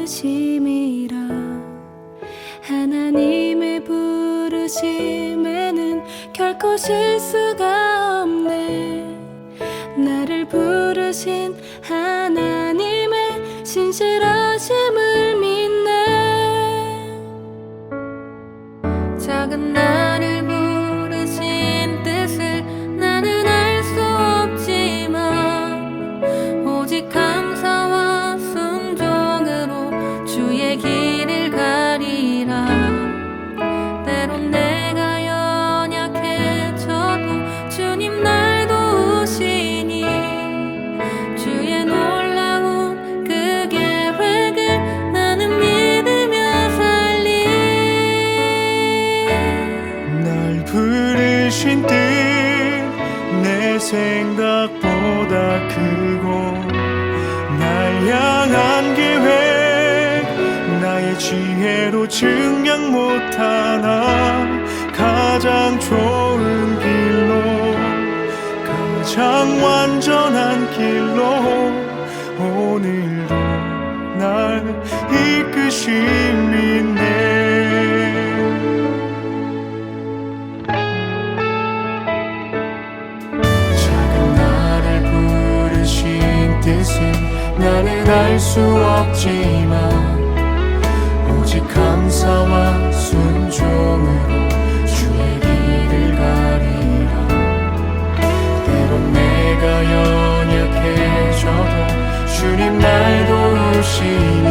부르심이라. 하나님의 부르심에는 결코 실수가 없네. 나를 부르신 하나님의 신실하심을 믿네. 작은 나를 부르신 뜻을 나는 알 수 없지만 오직 감사와 순종으로 주의 길을 가리라. 때론 내가 연약해져도 주님 날 도우시니 주의 놀라운 그 계획을 나는 믿으며 살리. 날 부르신 뜻 내 생각보다 크고 날 향한 계획 나의 지혜로 증량 못하나 가장 좋은 길로 가장 완전한 길로 오늘도 날 이끄심이네. 뜻은 나는 알 수 없지만 오직 감사와 순종으로 주의 길을 가리라. 때론 내가 연약해져도 주님 날 도우시니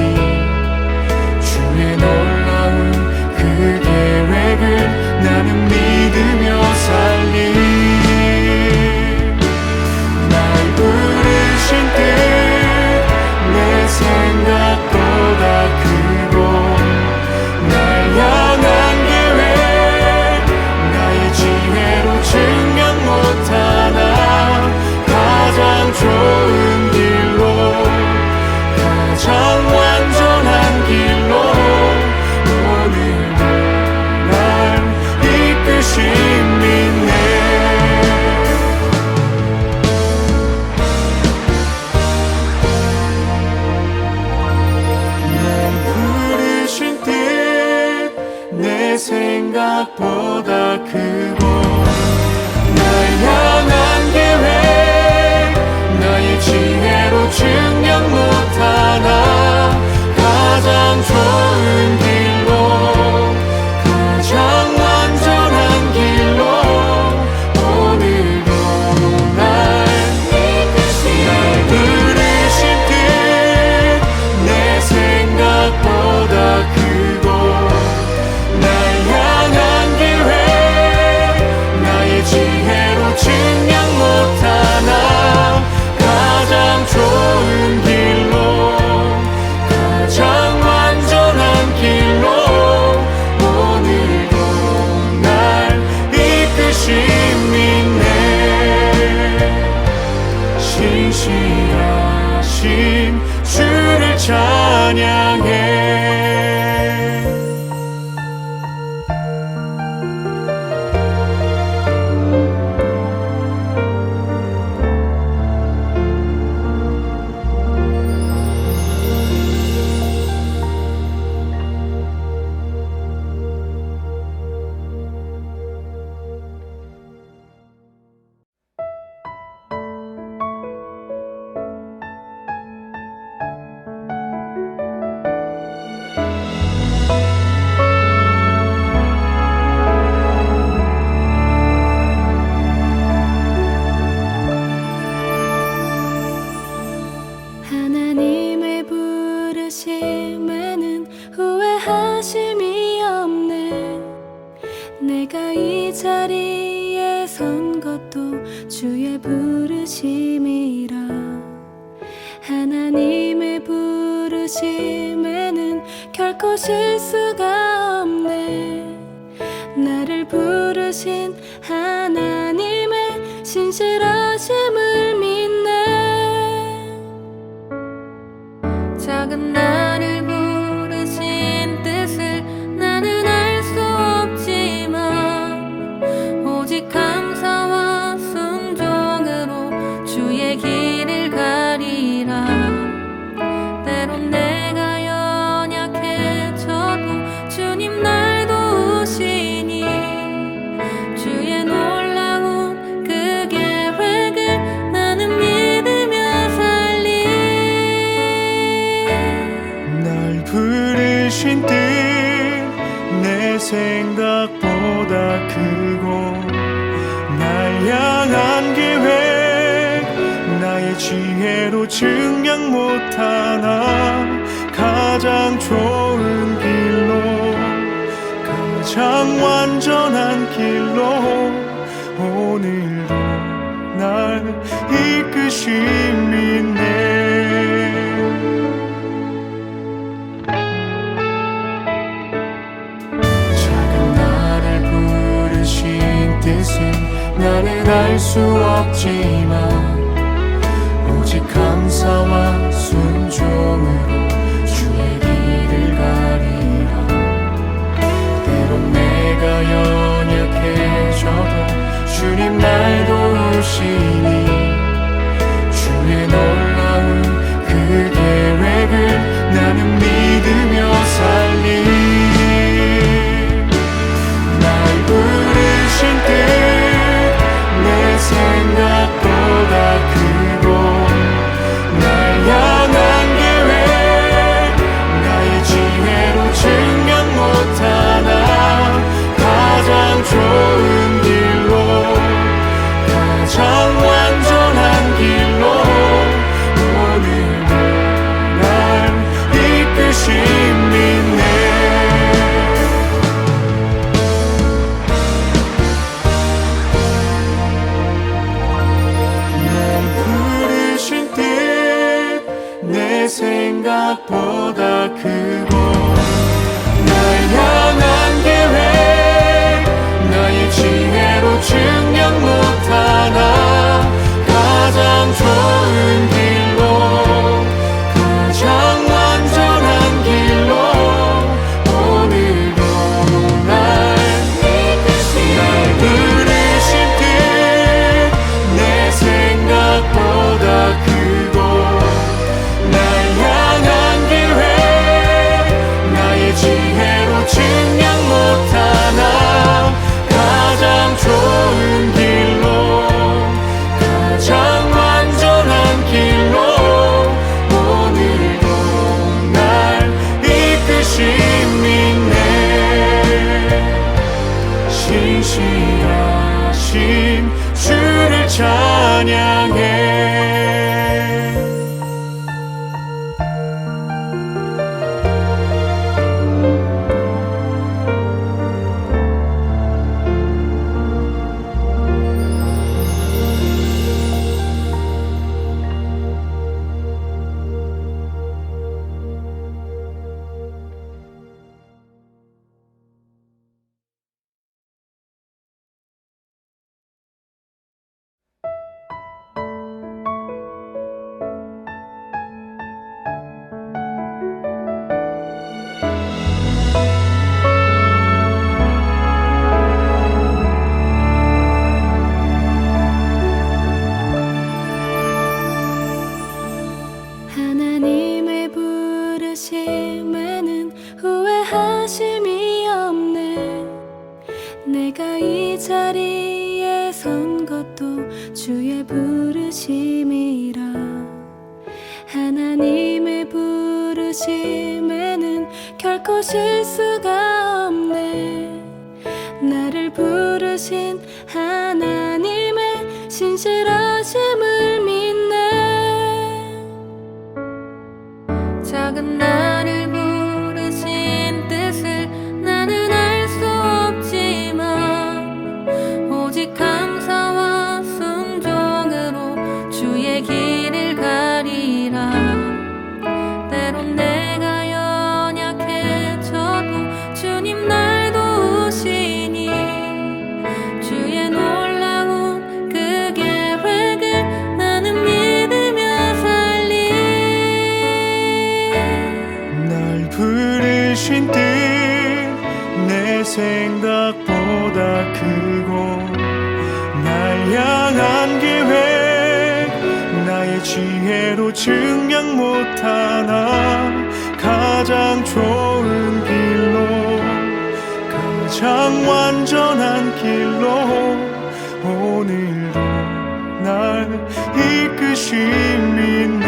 주의 놀라운 그 계획을 나는 믿으며 살리. 내 생각보다 크고 날 향한 계획 나의 지혜로 증명 못하나 가장 좋은 길로 가장 완전한 길로 오늘도 날 이끄심이네. 내 생각보다 크고 날 향한 계획 나의 지혜로 증명 못하나 가장 좋은 길로 가장 완전한 길로 오늘도 날 부르신 뜻 내 생각보다 크고 지혜로 증명 못하나 가장 좋은 길로 가장 완전한 길로 오늘도 날 이끄심이네. 신실하신 주를 찬양해. 하나님의 부르심에는 후회하심이 없네. 내가 이 자리에 선 것도 주의 부르심이라. 하나님의 부르심에는 결코 실수가 없네. 나를 부르신 하나님의 신실하심을 믿네. 작은 나를 부르신 뜻을 나는 알 수 없지만 오직 감사와 순종으로 주의 길을 가리라. 때론 내가 크고 날 향한 계획 나의 지혜로 증량 못하나 가장 좋은 길로 가장 완전한 길로 오늘도 날 이끄심이네. 작은 나를 부르신 뜻은 나는 알 수 없지만 오직 감사와 순종으로 주의 길을 가리라. 때론 내가 연약해져도 주님 날 도우시니 주의 놀라운 그 계획을 나는 믿으며 살리. 날 부르신 뜻 내 생각보다 크고 날 향한 계획 나의 지혜로 증명 못하나 가장 좋은 길로 가장 완전한 길로 오늘도 날 이끄심이네. 날 부르신 뜻 내 생각보다 크고 날 향한 계획 나의 지혜로 증명 못하나 가장 좋은 길로 가장 완전한 길로 오늘도 날 부르신 뜻 내 생각보다 크고 날 향한 계획 나의 지혜로 증명 못하나 가장 좋은 길로 가장 완전한 길로 오늘도 날 이끄심이네. 신실하신 주를 찬양해. 하나님의 부르심에는 후회하심이 없네. 내가 이 자리에 선 것도 주의 부르심이라. 하나님의 부르심에는 결코 실수가 없네. 나를 부르신 하나님의 신실하심을 믿네. 작은 나를 부르신 뜻을 나는 알 수 없지만 오직 감사와 순종으로 주의 길을 가리라. 때론 내가 연약해져도 주님 날 도우시니 주의 놀라운 그 계획을 나는 믿으며 살리. 날 부르신 뜻 내 생각보다 크고 날 향한 계획 나의 지혜로 증량 못하나 가장 좋은 길로 가장 완전한 길로 오늘도 날 이끄심이네.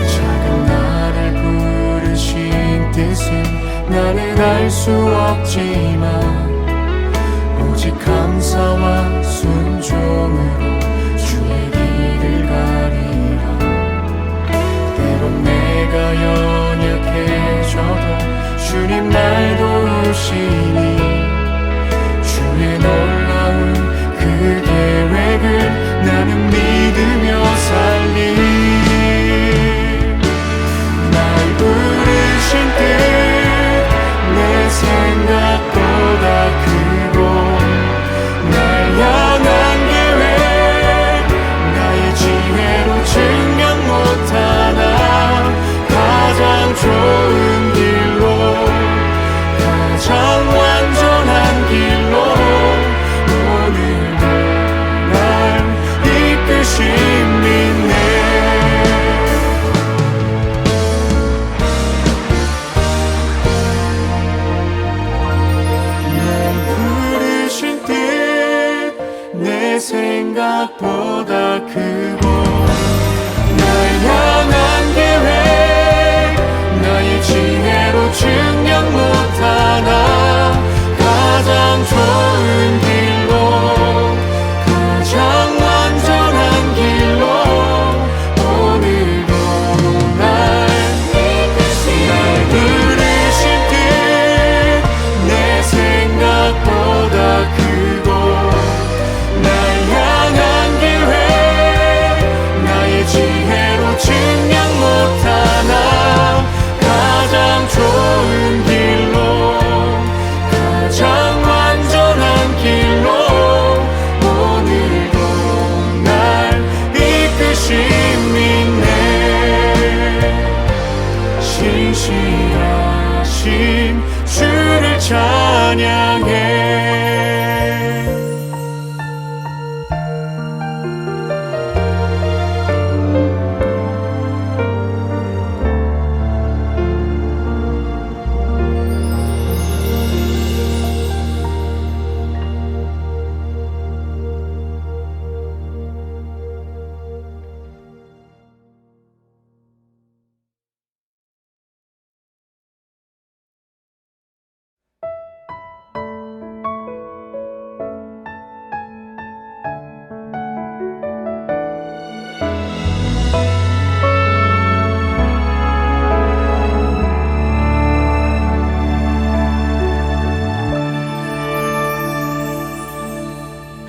작은 나를 수 없지만 오직 감사와 순종으로 주의 길을 가리라. 때론 내가 연약해져도 주님 날 도우시니 주의 놀라운 그 계획을 나는 믿으며 살리. 날 부르신 뜻 내 생각보다 크고 날 향한 계획 나의 지혜로 증명 못하나 가장 좋은 길로 가장 완전한 길로 오늘도 날 이끄심 믿네. 내 생각보다 크고 날 향한 계획 나의 지혜로 증명 못하나 가장 좋은 길로 가장 완전한 길로 오늘도 날 부르신 뜻 내 생각보다 크고 날 향한 계획 나의 지혜로 증명 못하나 가장 좋은 길로 가장 완전한 길로 오늘도 날 이끄심 믿네. 신실하신 주를 찬양해.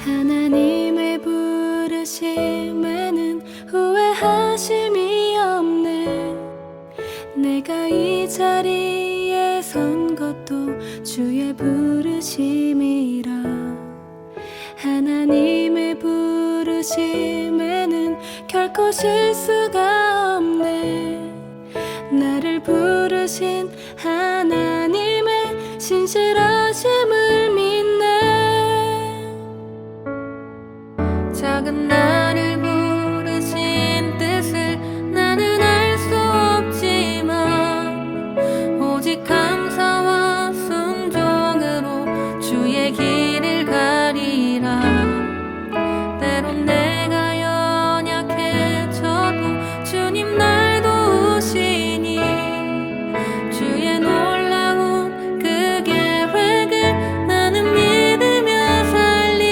하나님의 부르심에는 후회하심이 없네. 내가 이 자리에 선 것도 주의 부르심이라. 하나님의 부르심에는 결코 실수가 없네. 나를 부르신 하나님의 신실하심을 믿네. 작은 나를 부르신 뜻을 나는 알 수 없지만 오직 감사와 순종으로 주의 길을 가리라. 때론 내가 연약해져도 주님 날 도우시니 주의 놀라운 그 계획을 나는 믿으며 살리.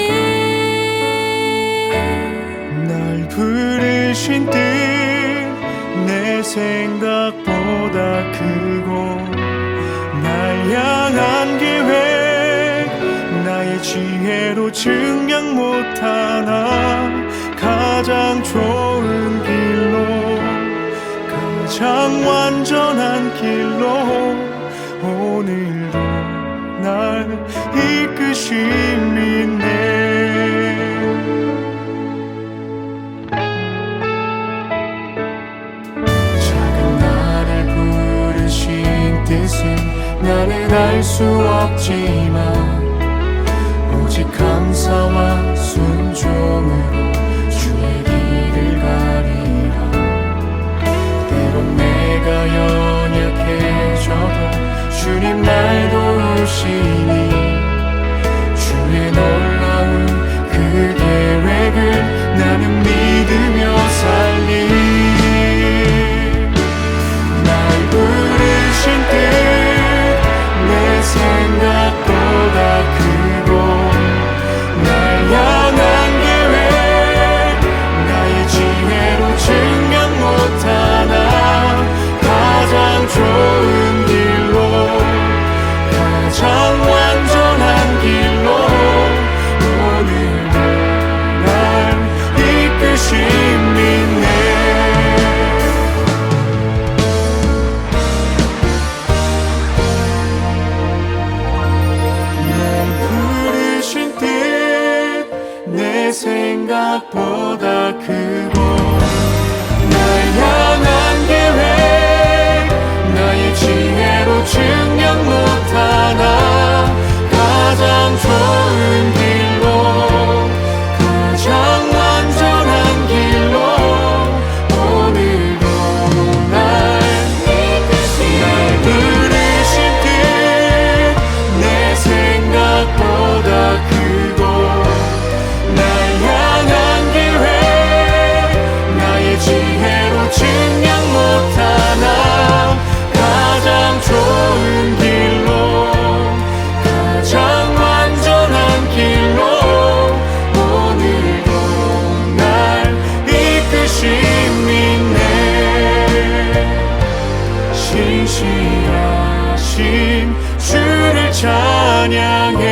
날 부르신 뜻 내 생각보다 크고 날 향한 계획 나의 지혜로 증명 못하나 가장 좋은 길로 가장 완전한 길로 오늘도 날 이끄심 믿네. 뜻은 나는 알 수 없지만 오직 감사와 순종으로 주의 길을 가리라. 때론 내가 연약해져도 주님 날 도우시니 주의 놀라운 그 계획을 나는 믿으며 살리. 날 부르신 뜻 내 생각 생각보다 크고 날 향한 계획 나의 지혜로 증명 못하나 가장 좋은 길로 가장 완전한 길로 오늘도 날 부르신 뜻 내 생각보다 크고 날 향한 계획 나의 지혜로 증명 못하나 가장 좋은 길로 가장 완전한 길로 오늘도 날 이끄심 있네 신실하신 주를 찬양해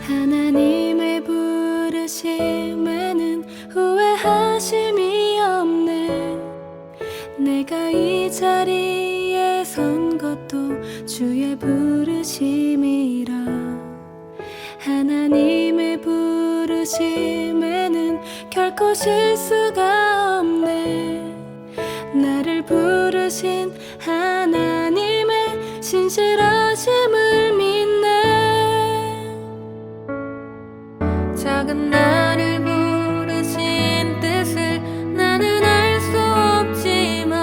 하나님의 부르심에는 후회하심이 없네. 내가 이 자리에 선 것도 주의 부르심이라. 하나님의 부르심에는 결코 실수가 없네. 나를 부르신 하나님의 신실하심을 믿네. 작은 나를 부르신 뜻을 나는 알 수 없지만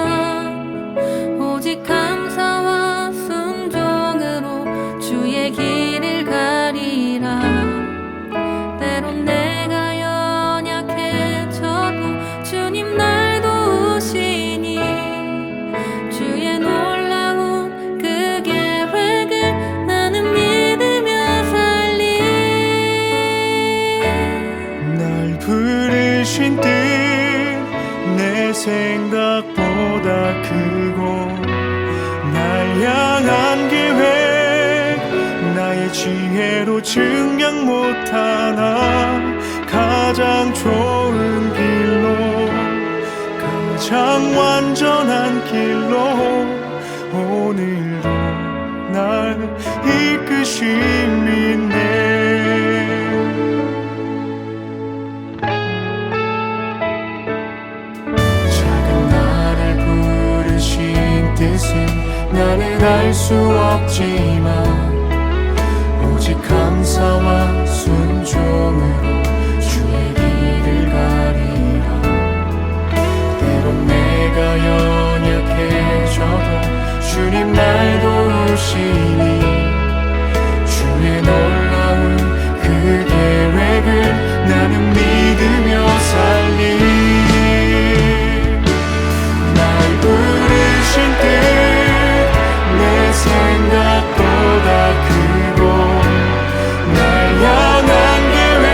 오직 감사와 순종으로 주의 길을 가리라. 때론 내가 연약해져도 주님 날 도우시니 주의 놀라운 그 계획을 나는 믿으며 살리. 날 부르신 뜻 내 생각보다 크고 날 향한 계획 나의 지혜로 증명 못하나 가장 좋은 길로 가장 완전한 길로 오늘도 날 이끄심 있네 뜻은 나는 알 수 없지만 오직 감사와 순종으로 주의 길을 가리라. 때론 내가 연약해져도 주님 날 도우시니 주의 놀라운 그 계획을 나는 믿으며 살리. 날 부르신 뜻 내 생각보다 크고 날 향한 계획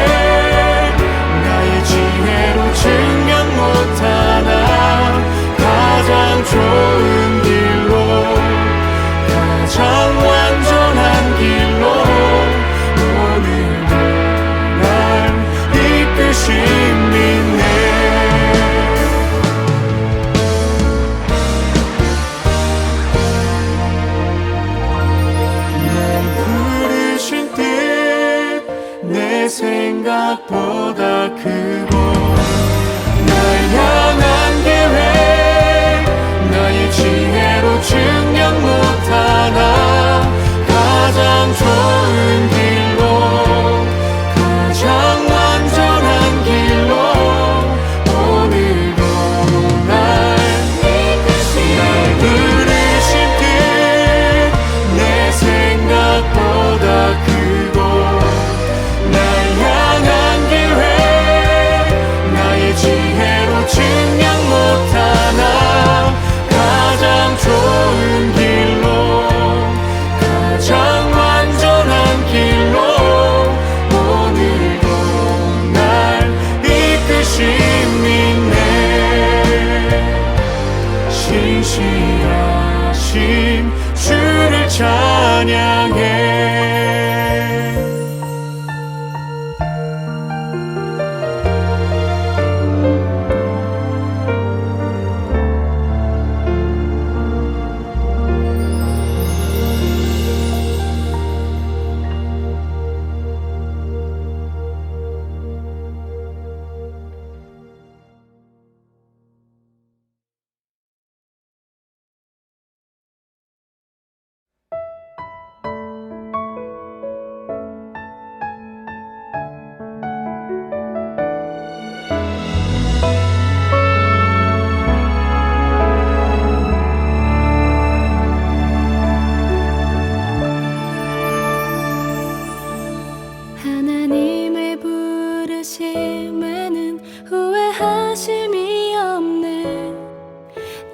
부르심에는 후회하심이 없네.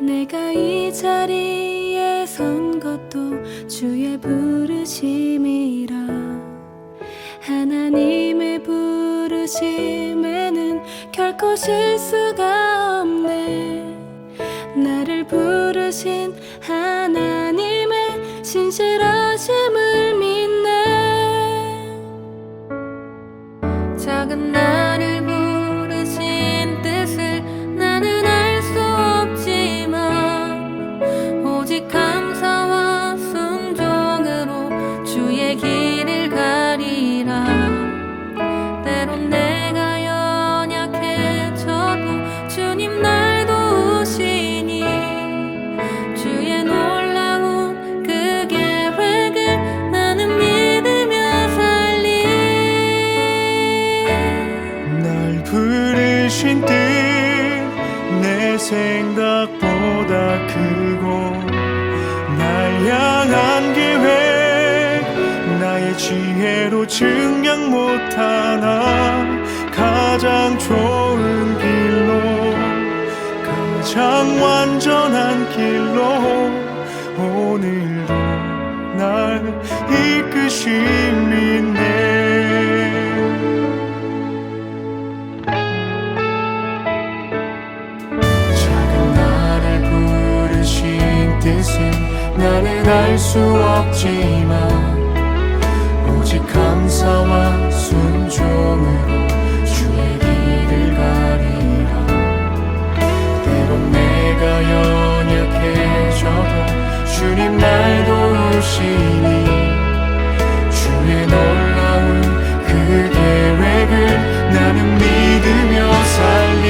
내가 이 자리에 선 것도 주의 부르심이라. 하나님의 부르심에는 결코 실수가 없네. 나를 부르신 하나님의 신실하심을 믿네. 작은 나를 부르신 뜻을 나는 알 수 없지만 오직 감사와 순종으로 주의 길을 가리라. 때론 내가 연약해져도 주님 날 도우시니 주의 놀라운 그 계획을 나는 믿으며 살리. 날 부르신 뜻 내 생각보다 크고 날 향한 계획 나의 지혜로 증량 못하나 가장 좋은 길로 가장 완전한 길로 오늘도 날 이끄심이네. 작은 나를 부르신 뜻은 나는 알 수 없지만 오직 감사와 순종으로 주의 길을 가리라. 때론 내가 연약해져도 주님 날 도우시니 주의 놀라운 그 계획을 나는 믿으며 살리.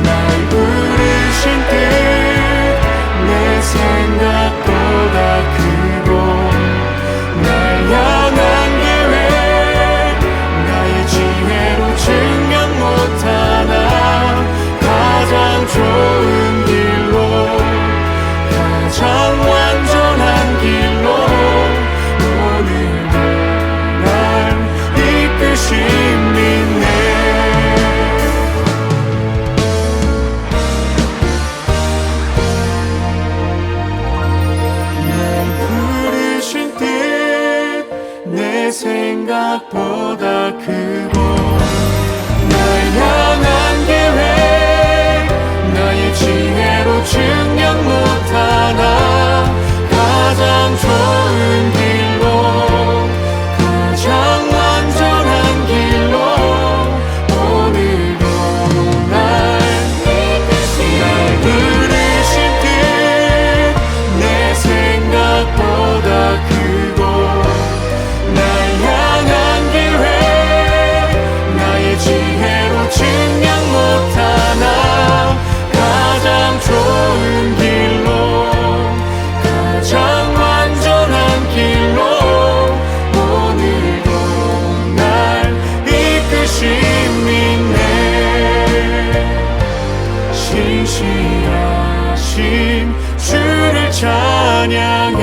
날 부르신 뜻 내 생각보다 크고 날 향한 계획 나의 지혜로 증명 못하나 가장 좋은 길로 가장 완전한 길로 오늘도 날 이끄심이네. 내 생각보다 크고 날 향한 계획 나의 지혜로 증량 못하나 가장 좋은 길로 가장 완전한 길로 오늘도 날 부르신 뜻 내 생각보다 크고 날 향한 계획 나의 지혜로 증량 못하나 가장 좋은 길로 가장 완전한 길로 오늘도 날 이끄심이네. 신실하신 주를 찬양해.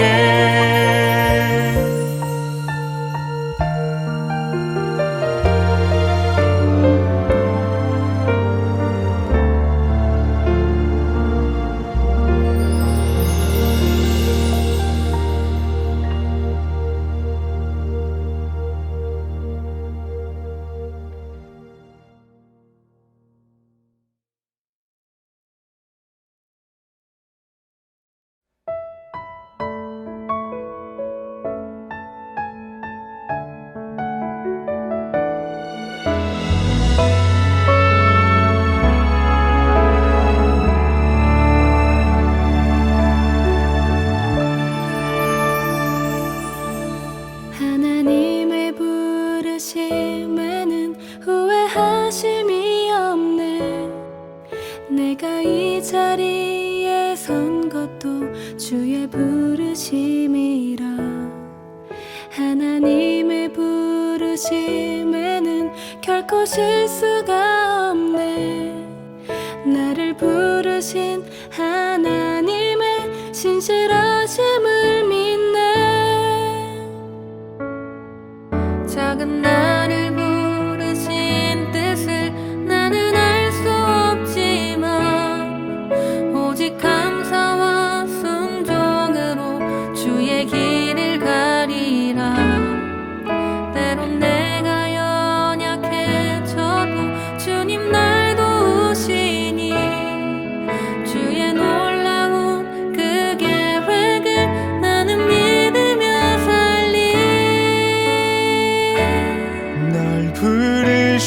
하나님의 부르심에는 후회하심이 없네. 내가 이 자리에 선 것도 주의 부르심이라. 하나님의 부르심에는 결코 실수가 없네. 나를 부르신 하나님의 신실하심을 믿네. 작은 나를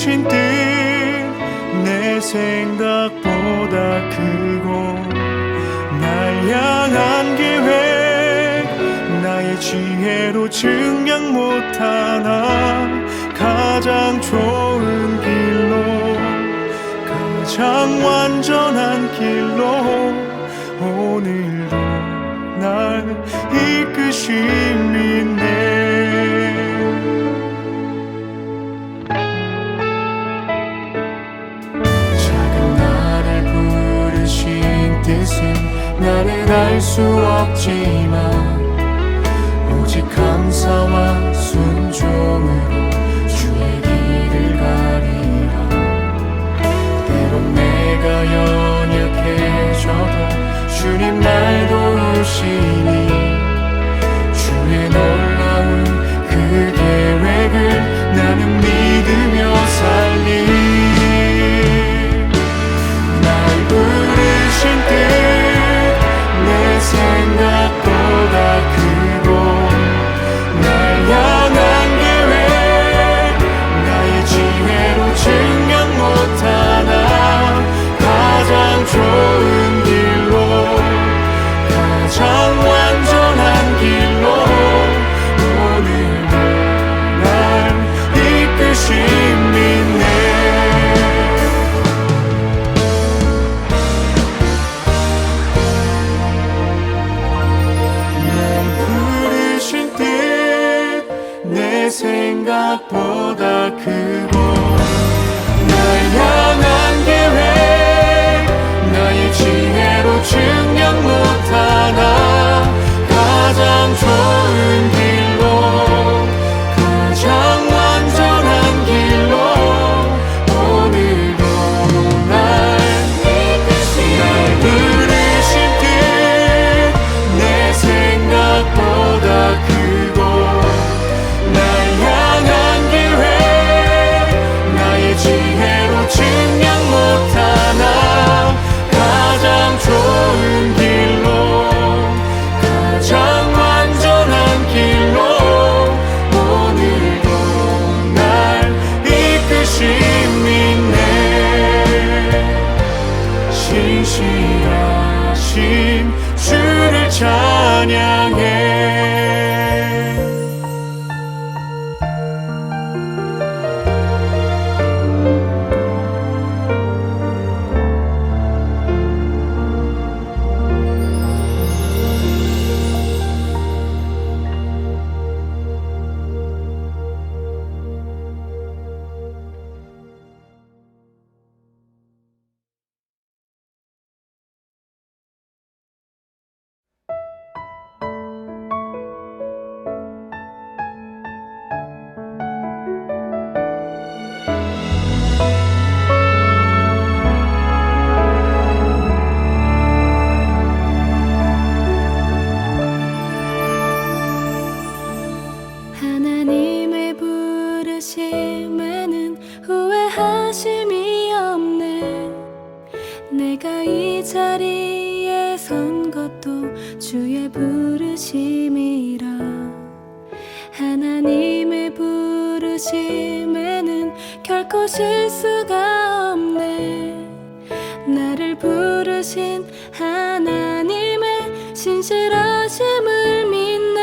부르신 뜻 내 생각보다 크고 날 향한 계획 나의 지혜로 증량 못하나 가장 좋은 길로 가장 완전한 길로 오늘도 날 이끄심이네. 작은 나를 부르신 뜻은 나는 알 수 없지만 오직 감사와 순종으로 주의 길을 가리라. 때론 내가 연약해져도 주님 날 도우시니 주의 놀라운 그 계획을 나는 믿으며 살리. 날 부르신 뜻 내 생각보다 크고 날 향한 계획 나의 지혜로 증명 못하나 가장 좋은 길로 가장 완전한 길로 오늘도 날 이끄심이네. 내 생각보다 크고 날 향한 계획 나의 지혜로 증량 못하나 가장 좋은 길로 가장 완전한 길로 오늘도 날 부르신 뜻 내 생각보다 크고 지혜로 증량 못하나 가장 좋은 길로 가장 완전한 길로 오늘도 날 이끄심이네. 신실하신 주를 찬양해. 하나님의 부르심에는 후회하심이 없네. 내가 이 자리에 선 것도 주의 부르심이라. 하나님의 부르심에는 결코 실수가 없네. 나를 부르신 하나님의 신실하심을 믿네.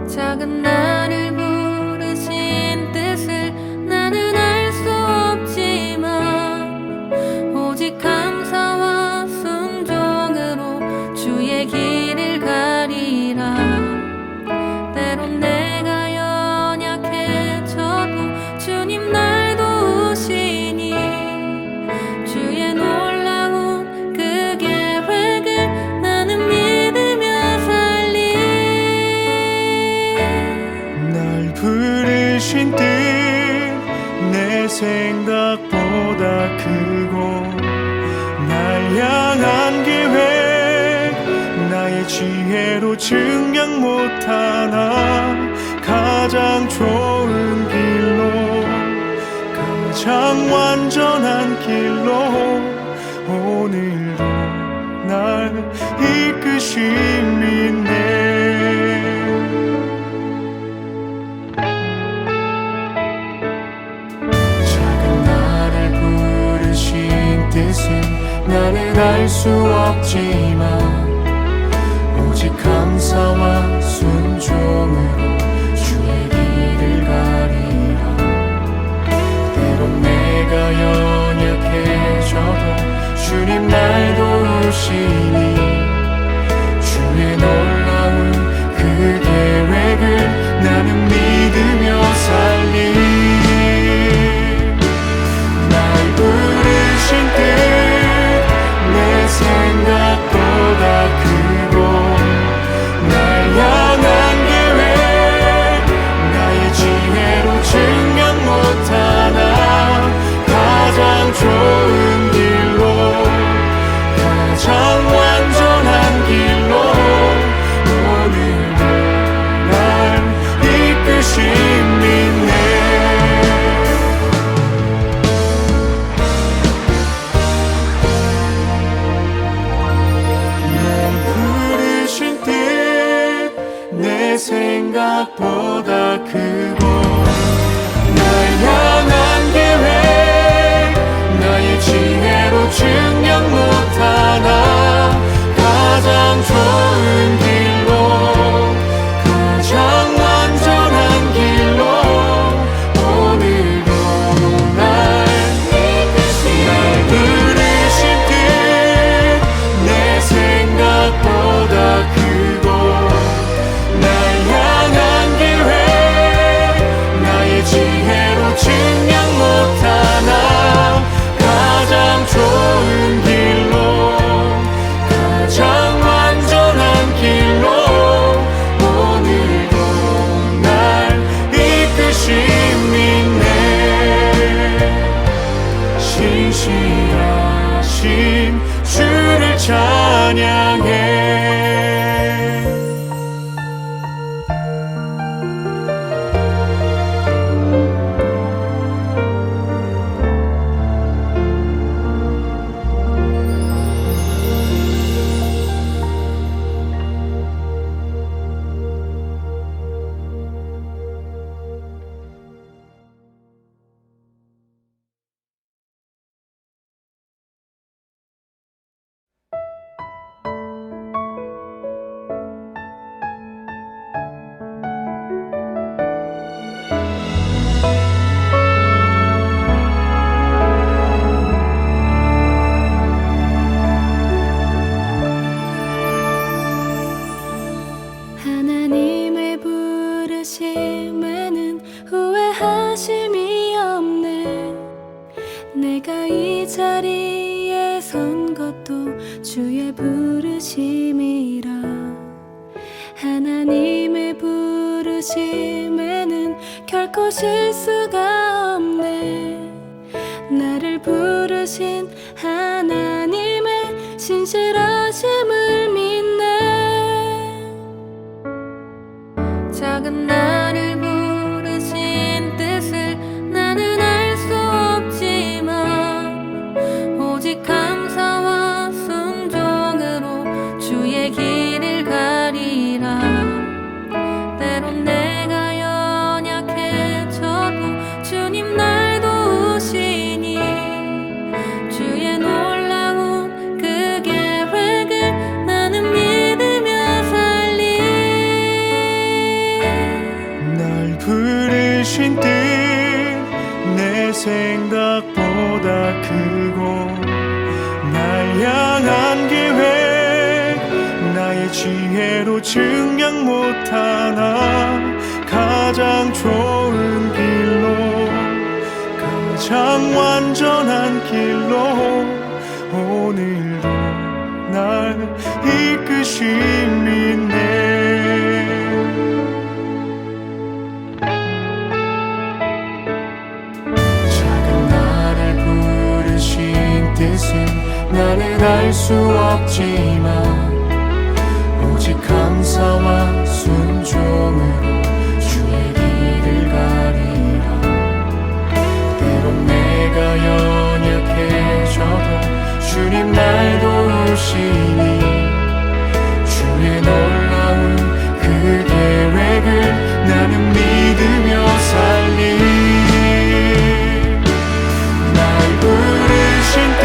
작은 나를 부르신 뜻을 나는 알 수 없지만 오직 감사와 순종으로 주의 길을 가리라. 때론 내가 연약해져도 주님 날 도우시니 주의 놀라운 그 계획을 나는 믿으며 살리. 날 부르신 뜻 내 생각보다 크고 날 향한 계획 나의 지혜로 증량 못하나 가장 좋은 길로 가장 완전한 길로 오늘도 날 이끄심이네. 나는 알 수 없지만 오직 감사와 순종으로 주의 길을 가리라. 때론 내가 연약해져도 주님 날 도우시니 주의 놀라운 그 계획을 나는 믿으며 살리. 날 부르신 뜻 내 생각보다 크고 날 향한 계획 나의 지혜로 증명 못하나 가장 좋은 길로 가장 완전한 길로 오늘도 날 이끄신 믿네. 내 생각보다 크고 날 향한 계획 나의 지혜로 증명 못하나 가장 좋은 길로 가장 완전한 길로 오늘도 날 부르신 뜻 내 생각보다 크고 날 향한 계획 나의 지혜로 증명 못하나 가장 좋은 길로 가장 완전한 길로 오늘도 날 이끄신 믿네. 신실하신 주를 찬양해. 하나님의 부르심에는 후회하심이 없네. 내가 이 자리에 선 것도 주의 부르심이라. 하나님의 부르심에는 결코 실수가 없네. 나를 부르신 하나님의 신실하심을 믿네. 작은 나를 부르신 뜻을 나는 알 수 없지만 오직 감사와 순종으로 주의 길을 가리라. 때론 내가 연약해져도 주님 날 도우시니 주의 놀라운 그 계획을 나는 믿으며 살리. 날 부르신 뜻 내 생각보다 크고 날 향한 계획 나의 지혜로 증명 못하나 가장 좋은 길로 가장 완전한 길로 오늘도 날 이끄신 믿네. 뜻은 나는 알 수 없지만 오직 감사와 순종으로 주의 길을 가리라. 때론 내가 연약해져도 주님 날 도우시니 주의 놀라운 그 계획을 나는 믿으며 살리. 날 부르신 뜻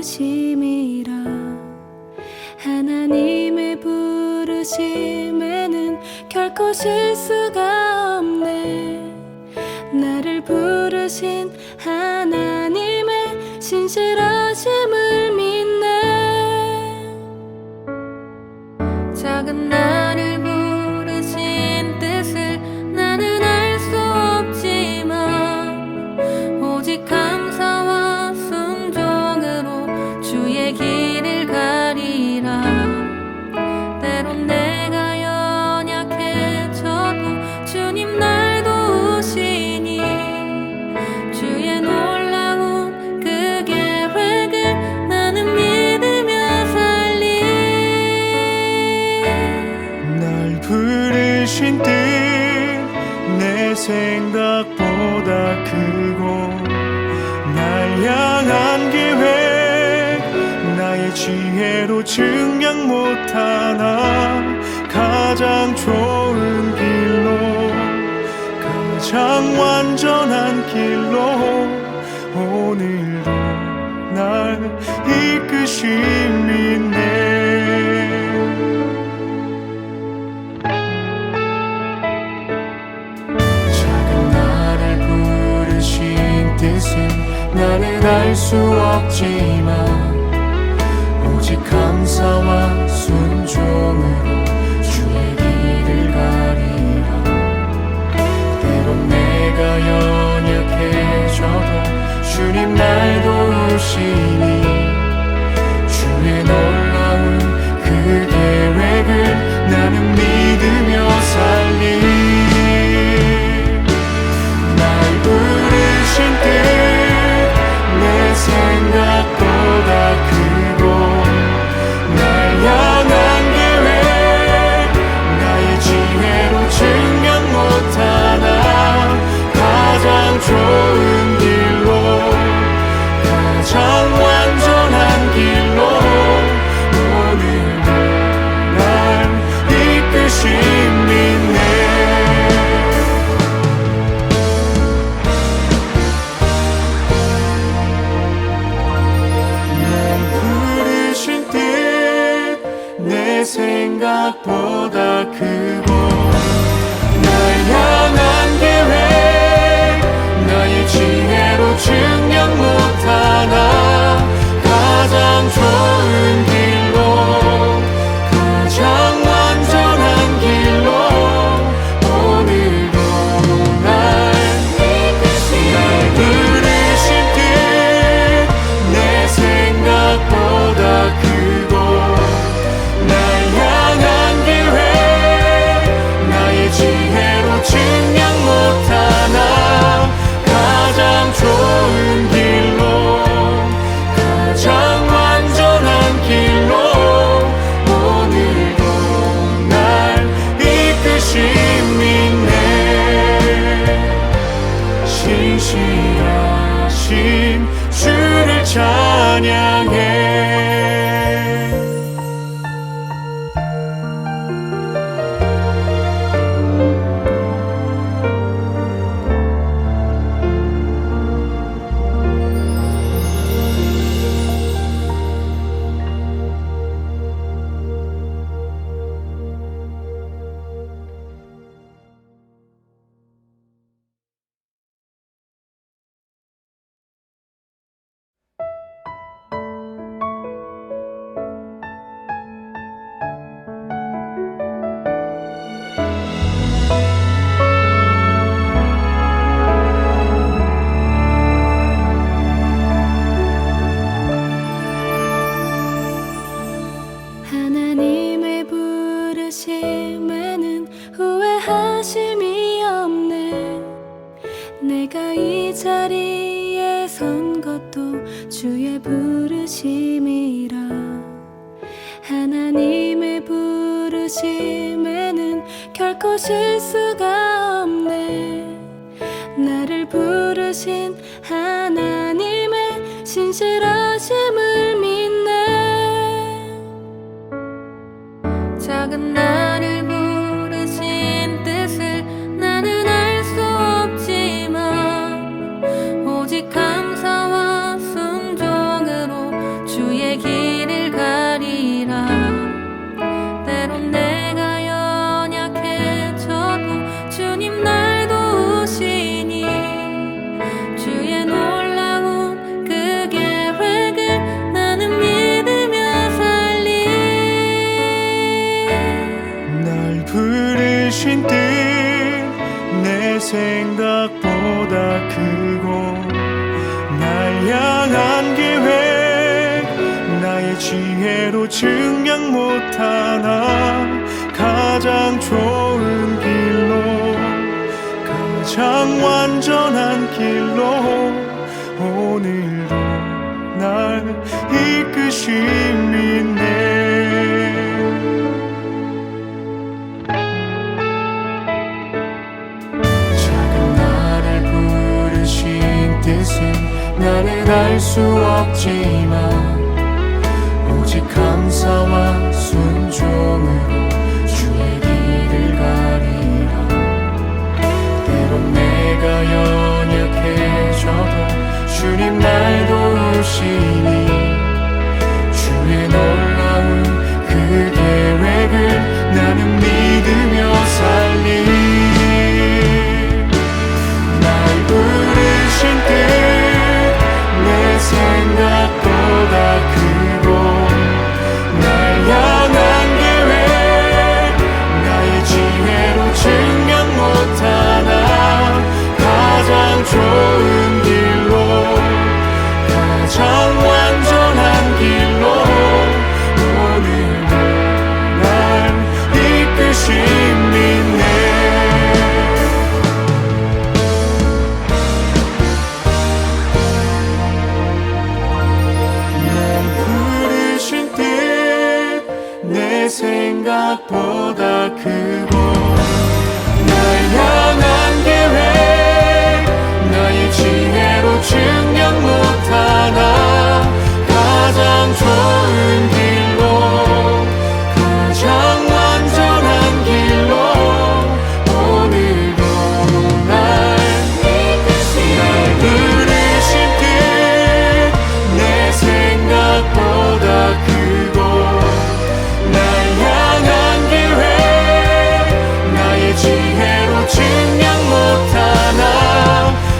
부르심이라. 하나님의 부르심에는 결코 실수가 없네. 나를 부르신 하나님의 신실하심을 믿네. 작은 나를 부르신 뜻을 나는 알 수 없지만 오직 감사와 순종으로 주의 길을 가리라. 때론 내가 연약해져도 주님 날 도우시니 주의 놀라운 그 계획을 나는 믿으며 살리. 날 부르신 뜻 내 생각보다 크고 날 향한 계획 나의 지혜로 증량 못하나 가장 좋은 길로 가장 완전한 길로 오늘도 날 이끄심이네. 뜻은 나는 알 수 없지만 오직 감사와 순종으로 주의 길을 가리라. 때론 내가 연약해져도 주님 날 도우시니 주의 놀라운 그 계획을 나는 믿으며 살리. 내 생각보다 크고 날 향한 계획 나의 지혜로 증명 못하나 가장 좋은 길로 가장 완전한 길로 오늘도 날 이끄심이네. 내 생각보다 크고 날 향한 계획 나의 지혜로 증량 못하나 가장 좋은 길로 가장 완전한 길로 오늘도 날 부르신 뜻 내 생각보다 크고 증량 못하나 가장 좋은 길로 가장 완전한 길로 오늘도 날 이끄심이네. 신실하신 주를 찬양해. 하나님의 부르심에는 후회하심이 없네. 내가 이 자리에 선 것도 주의 부르심이라. 하나님의 부르심에는 결코 실수가 없네. 나를 부르신 하나님의 신실하심을 믿네. 작은 나를 부르신 뜻을 나는 알 수 없지만 오직 감사와 순종으로 주 부르신 뜻 내 생각보다 크고 날 향한 계획 나의 지혜로 증량 못하나 가장 좋은 길로 가장 완전한 길로 오늘도 날 이끄심이네. 작은 나를 부르신 뜻은 나는 알 수 없지만 오직 감사와 순종으로 주의 길을 가리라. 때론 내가 연약해져도 주님 날 도우시니 주의 놀라운 그 계획을 나는 믿으며 살리. 날 부르신 뜻 내 생각보다 크고 날 향한 계획 나의 지혜로 증명 못하나 가장 좋은 길로 가장 완전한 길로 오늘도 날 이끄심이네. 내 생각보다 크고 날 향한 계획 나의 지혜로 증량 못하나 가장 좋은 길로 가장 완전한 길로 오늘도 날 부르신 뜻 내 생각보다 크고 지혜로 증량 못하나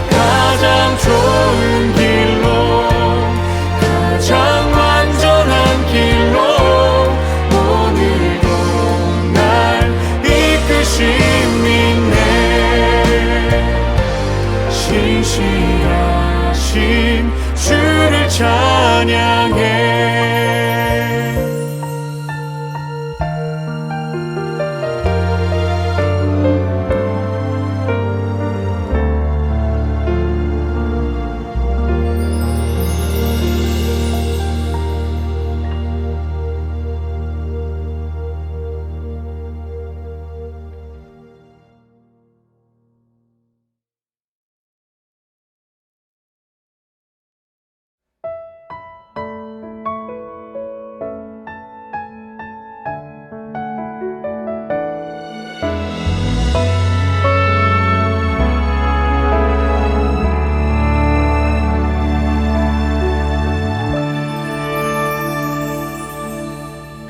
가장 좋은 길로 가장 완전한 길로 오늘도 날 이끄심이네. 신실하신 주를 찬양해.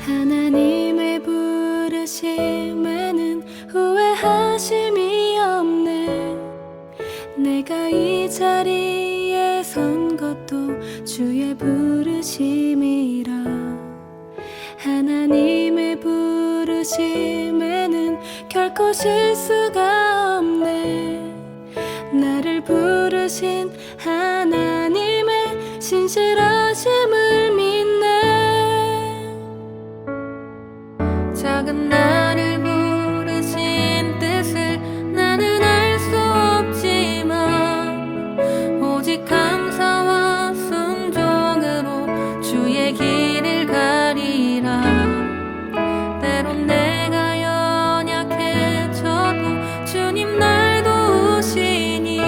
하나님의 부르심에는 후회하심이 없네. 내가 이 자리에 선 것도 주의 부르심이라. 하나님의 부르심에는 결코 실수가 없네. 나를 부르신 하나님의 신실하심을 믿네. 작은 나를 부르신 뜻을 나는 알 수 없지만 오직 감사와 순종으로 주의 길을 가리라. 때론 내가 연약해져도 주님 날 도우시니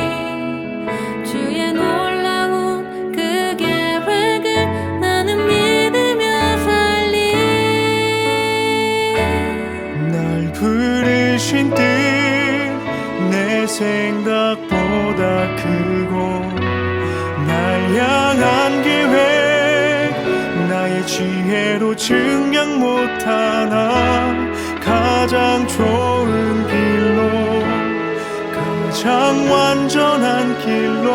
주의 놀라운 그 계획을 나는 믿으며 살리. 날 부르신 뜻 내 생각보다 크고 날 향한 계획 나의 지혜로 증량 못하나 가장 좋은 길로 가장 완전한 길로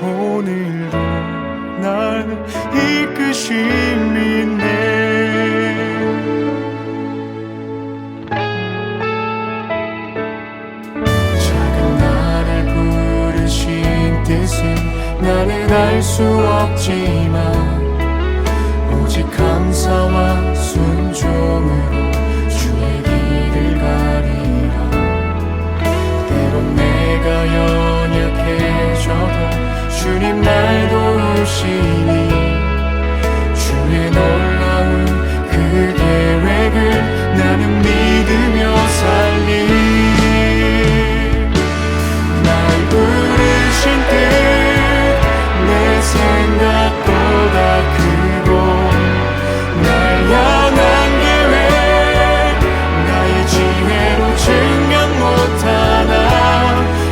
오늘도 날 이끄심이네. 나는 알 수 없지만 오직 감사와 순종으로 주의 길을 가리라. 때론 내가 연약해져도 주님 날 도우시니 주의 놀라운 그 계획을 나는 믿으며 살리. 날 부르신 뜻 내 생각보다 크고 날 향한 계획 나의 지혜로 증명 못하나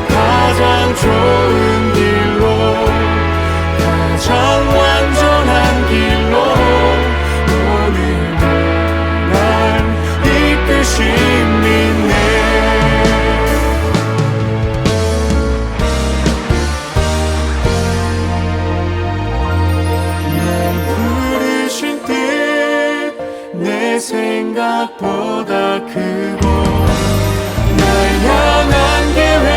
가장 좋은 길로 가장 완전한 길로 오늘도 날 이끄신 믿네. 내 생각보다 크고 날 향한 계획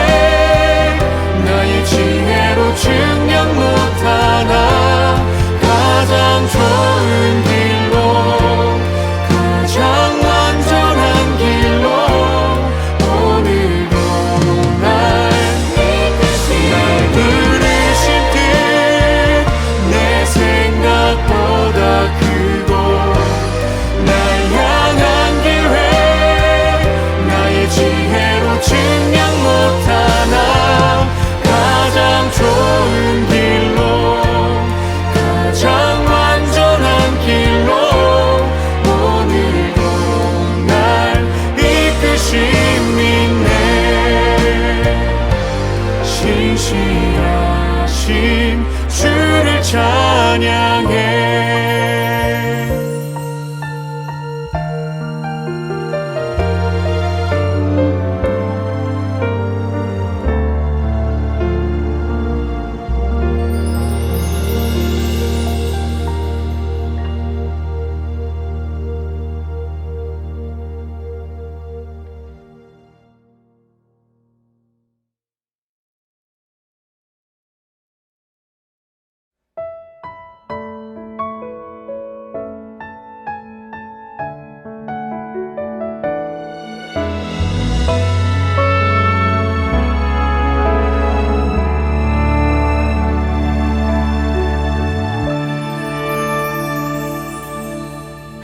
나의 지혜로 증명 못하나 가장 좋은 길로 가장 완전한 길로 오늘도 날 부르신 뜻 내 생각보다 크고 날 향한 계획 나의 지혜로 증명 못하나 가장 좋은 길로 가장 완전한 길로 오늘도 날 이끄신 믿네. 신실하신 주를 찬양해.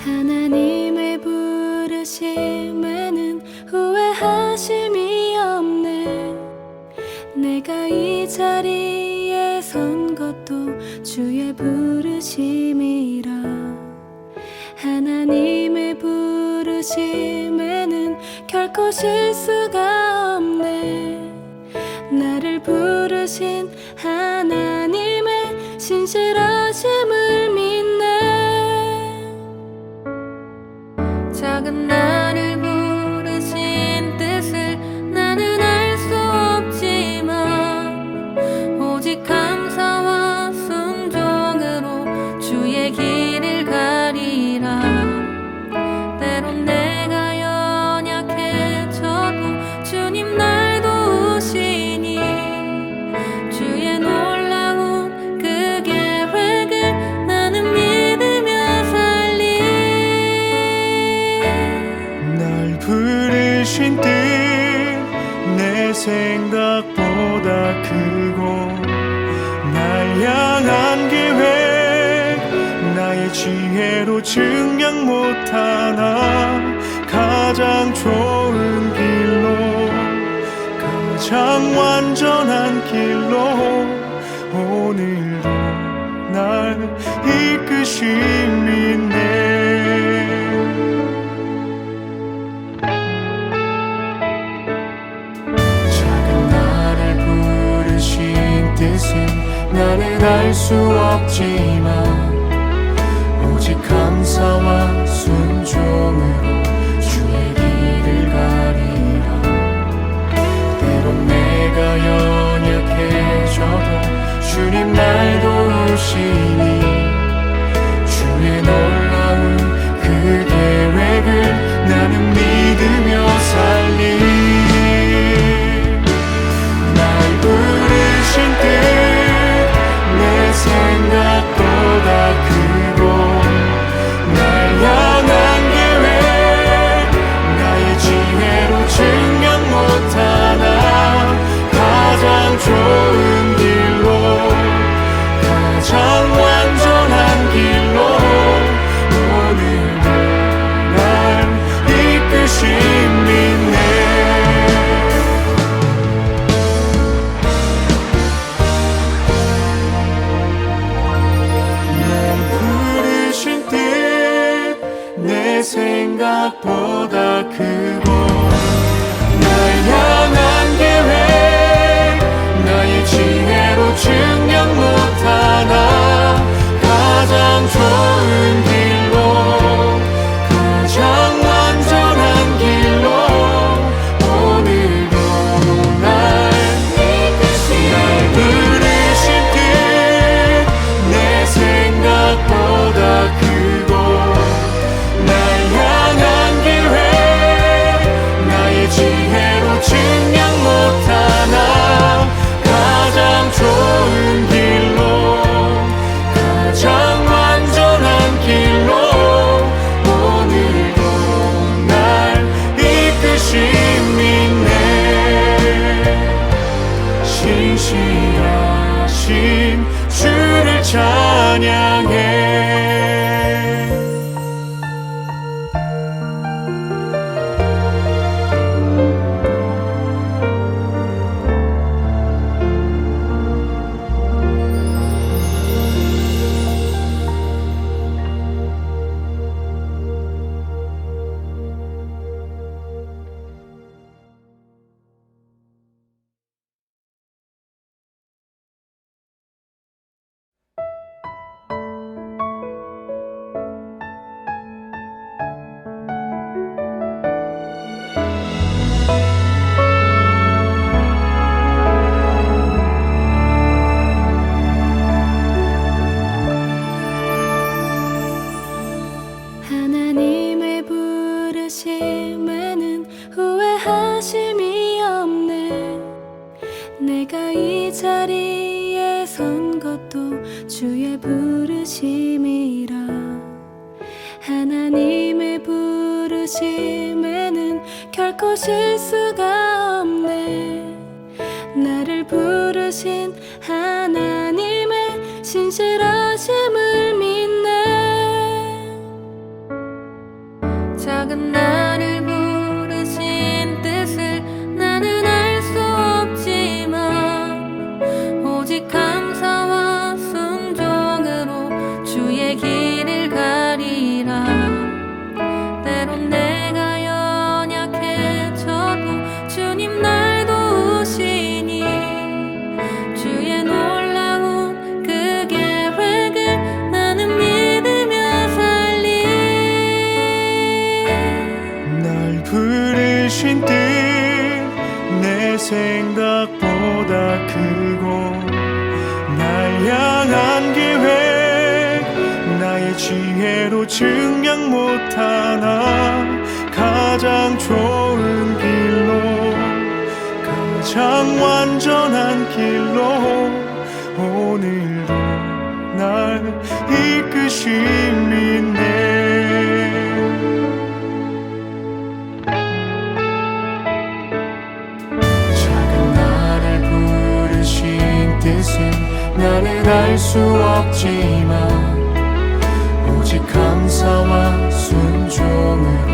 하나님의 부르심에는 후회하심이 없네. 내가 이 자리에 선 것도 주의 부르심이라. 하나님의 부르심에는 결코 실수가 없네. 나를 부르신 하나님의 신실하심을 믿네. 작은 나를 부르신 뜻을 나는 알 수 없지만 오직 감사와 순종으로 주의 길을 가리라. 때론 내가 연약해져도 주님 날 도우시니 주의 놀라운 그 계획을 나는 믿으며 살리. 날 부르신 뜻 내 생각보다 크고 날 향한 계획 나의 지혜로 증명 못하나 가장 좋은 길로 가장 완전한 길로 오늘도 날 이끄신 믿네. 뜻은 나는 알 수 없지만 오직 감사와 순종으로 주의 길을 가리라. 때론 내가 연약해져도 주님 날 도우시니 주의 놀라운 그 계획을 나는 믿으며 살리. 날 부르신 뜻 생각보다 크고 날 향한 계획 나의 지혜로 증명 못하나 가장 좋은 길로 가장 완전한 길로 오늘도 날 부르신 뜻 내 생각보다 크고 날 향한 계획 나의 지혜로 증명 못하나 가장 좋은 길로 가장 완전한 길로 오늘도 날 이끄신 믿네 신실하신 주를 찬양해 하나님의 부르심에는 후회하심이 없네. 내가 이 자리에 선 것도 주의 부르심이라. 하나님의 부르심에는 결코 실수가 없네. 나를 부르신 하나님의 신실하심을 믿네. 작은 나를 부르신 뜻을 나는 알 수 없지만 오직 감사와 순종으로 주의 길을 가리라. 때론 내가 연약해져도 주님 날 도우시니 주의 놀라운 그 계획을 나는 믿으며 살리. 날 부르신 뜻 내 생각보다 크고 날 향한 계획 나의 지혜로 증명 못하나 가장 좋은 길로 가장 완전한 길로 오늘도 날 이끄신 믿네 나는 알 수 없지만 오직 감사와 순종으로